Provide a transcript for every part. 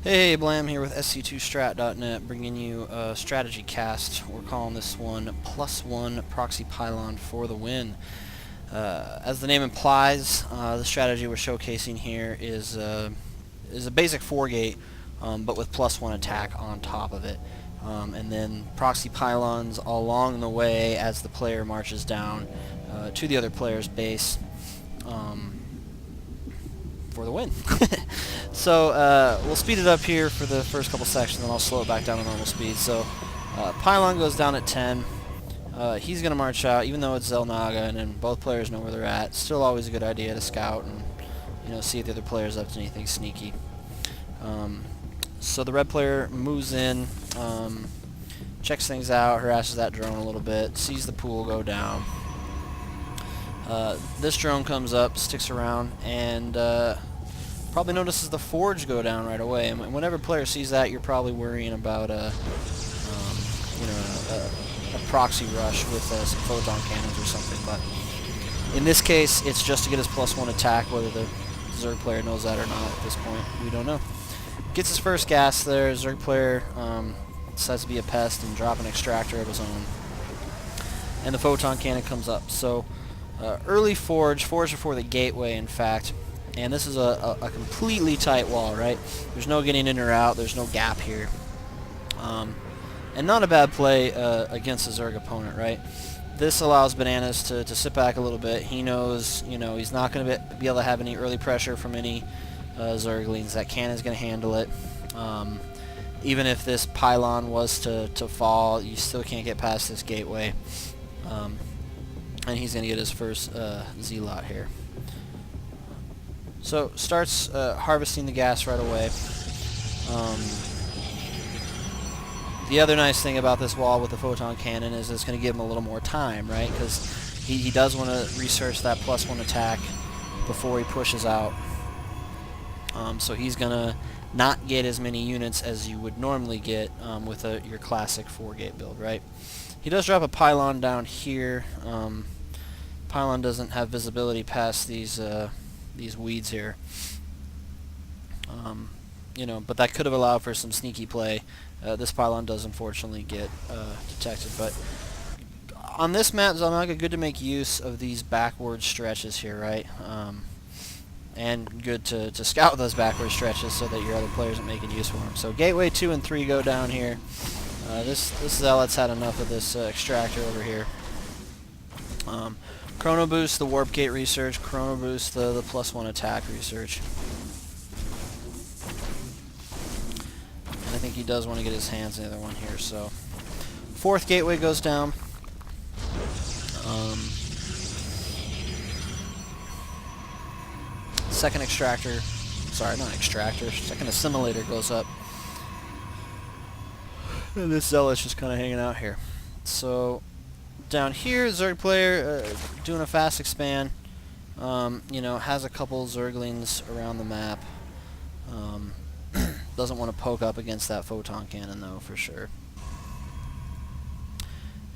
Hey, Blam here with SC2Strat.net, bringing you a strategy cast. We're calling this one +1 Proxy Pylon for the win. As the name implies, the strategy we're showcasing here is a basic 4-gate, but with +1 attack on top of it. And then Proxy Pylons along the way as the player marches down to the other player's base for the win. So we'll speed it up here for the first couple sections, and I'll slow it back down to normal speed. So Pylon goes down at 10. He's going to march out, even though it's Zelnaga, and then both players know where they're at. Still always a good idea to scout and see if the other player's up to anything sneaky. So the red player moves in, checks things out, harasses that drone a little bit, sees the pool go down. This drone comes up, sticks around, and probably notices the forge go down right away. And whenever a player sees that, you're probably worrying about a proxy rush with some photon cannons or something. But in this case, it's just to get his +1 attack. Whether the Zerg player knows that or not at this point, we don't know. Gets his first gas there. Zerg player decides to be a pest and drop an extractor of his own, and the photon cannon comes up. So early forge before the gateway, in fact. And this is a completely tight wall, right? There's no getting in or out. There's no gap here. And not a bad play against a Zerg opponent, right? This allows Bananas to sit back a little bit. He knows, he's not going to be able to have any early pressure from any Zerglings. That cannon's going to handle it. Even if this pylon was to fall, you still can't get past this gateway. And he's going to get his first Z-lot here. So starts harvesting the gas right away. The other nice thing about this wall with the photon cannon is it's going to give him a little more time, right? Because he does want to research that +1 attack before he pushes out. So he's going to not get as many units as you would normally get with your classic 4-gate build, right? He does drop a pylon down here. Pylon doesn't have visibility past these weeds here. But that could have allowed for some sneaky play. This pylon does unfortunately get detected, but on this map, Zelnaga, good to make use of these backward stretches here, right? And good to scout those backward stretches so that your other players aren't making use of them. So gateway 2 and 3 go down here. This Zealot's had enough of this extractor over here. Chrono Boost the Warp Gate research, Chrono Boost the +1 attack research. And I think he does want to get his hands on the other one here, so 4th gateway goes down. Second extractor, sorry, not extractor, second assimilator goes up. And this Zealot's just kind of hanging out here. So down here, Zerg player doing a fast expand. Has a couple Zerglings around the map. Doesn't want to poke up against that photon cannon though, for sure.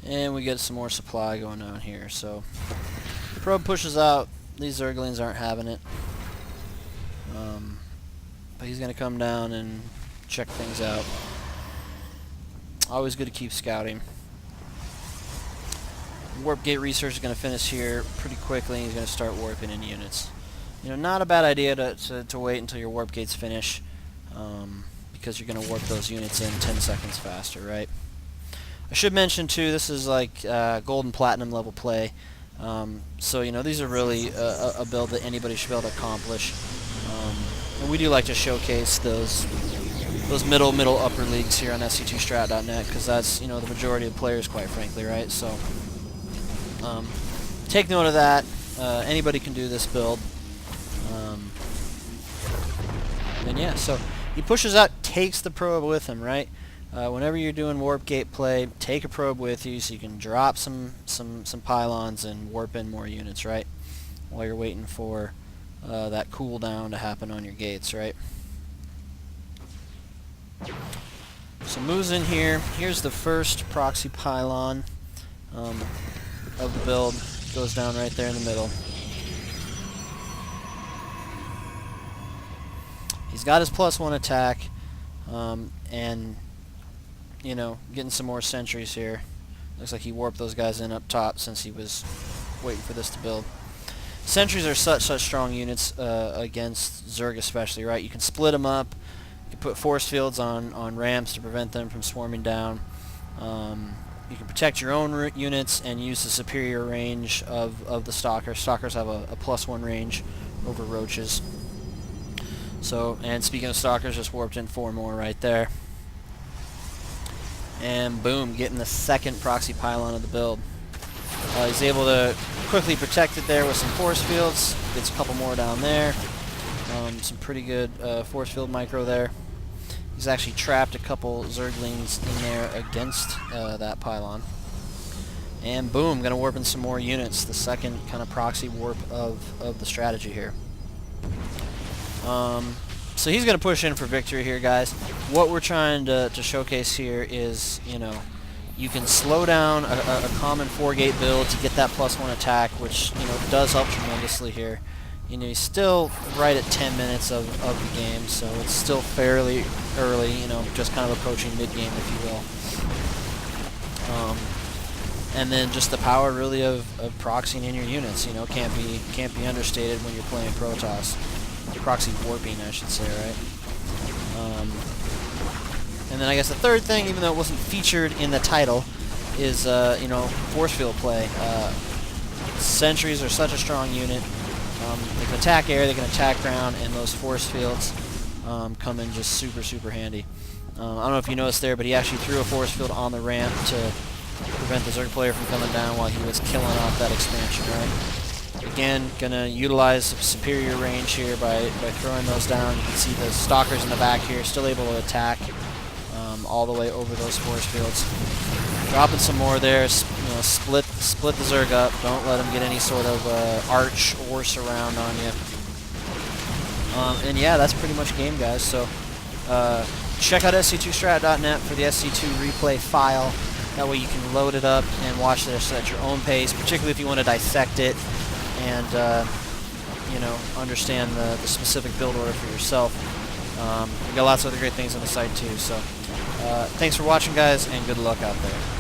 And we get some more supply going on here. So probe pushes out. These Zerglings aren't having it. But he's going to come down and check things out. Always good to keep scouting. Warp Gate research is going to finish here pretty quickly. He's going to start warping in units. Not a bad idea to wait until your Warp Gates finish, because you're going to warp those units in 10 seconds faster, right? I should mention too, this is like gold and platinum level play. So these are really a build that anybody should be able to accomplish. And we do like to showcase those middle upper leagues here on SC2Strat.net, because that's the majority of players, quite frankly, right? So take note of that. Anybody can do this build. And yeah, so he pushes out, takes the probe with him, right? Whenever you're doing warp gate play, take a probe with you so you can drop some pylons and warp in more units, right? While you're waiting for that cooldown to happen on your gates, right? So moves in here. Here's the first proxy pylon of the build. Goes down right there in the middle. He's got his +1 attack. and you know, getting some more sentries here. Looks like he warped those guys in up top since he was waiting for this to build. Sentries are such strong units against Zerg especially, right? You can split them up. You can put force fields on ramps to prevent them from swarming down. You can protect your own units and use the superior range of the Stalkers. Stalkers have a +1 range over Roaches. So, and speaking of Stalkers, just warped in 4 more right there. And boom, getting the second Proxy Pylon of the build. He's able to quickly protect it there with some force fields. Gets a couple more down there. Some pretty good force field micro there. He's actually trapped a couple Zerglings in there against that pylon. And boom, gonna warp in some more units. The second kind of proxy warp of the strategy here. So he's gonna push in for victory here, guys. What we're trying to showcase here is, you know, you can slow down a common 4-gate build to get that +1 attack, which, you know, does help tremendously here. You know, he's still right at 10 minutes of the game, so it's still fairly early, you know, just kind of approaching mid-game, if you will. And then just the power, really, of proxying in your units, you know, can't be understated when you're playing Protoss. Proxy warping, I should say, right? And then I guess the third thing, even though it wasn't featured in the title, is, you know, force field play. Sentries are such a strong unit. They can attack air, they can attack ground, and those force fields come in just super handy. I don't know if you noticed there, but he actually threw a force field on the ramp to prevent the Zerg player from coming down while he was killing off that expansion, right? Again, gonna utilize superior range here by throwing those down. You can see the Stalkers in the back here still able to attack all the way over those force fields. Dropping some more there, you know, split the Zerg up. Don't let them get any sort of arch or surround on you. And yeah, that's pretty much game, guys. So check out sc2strat.net for the SC2 replay file. That way you can load it up and watch this at your own pace, particularly if you want to dissect it and you know, understand the specific build order for yourself. We've got lots of other great things on the site too. So thanks for watching, guys, and good luck out there.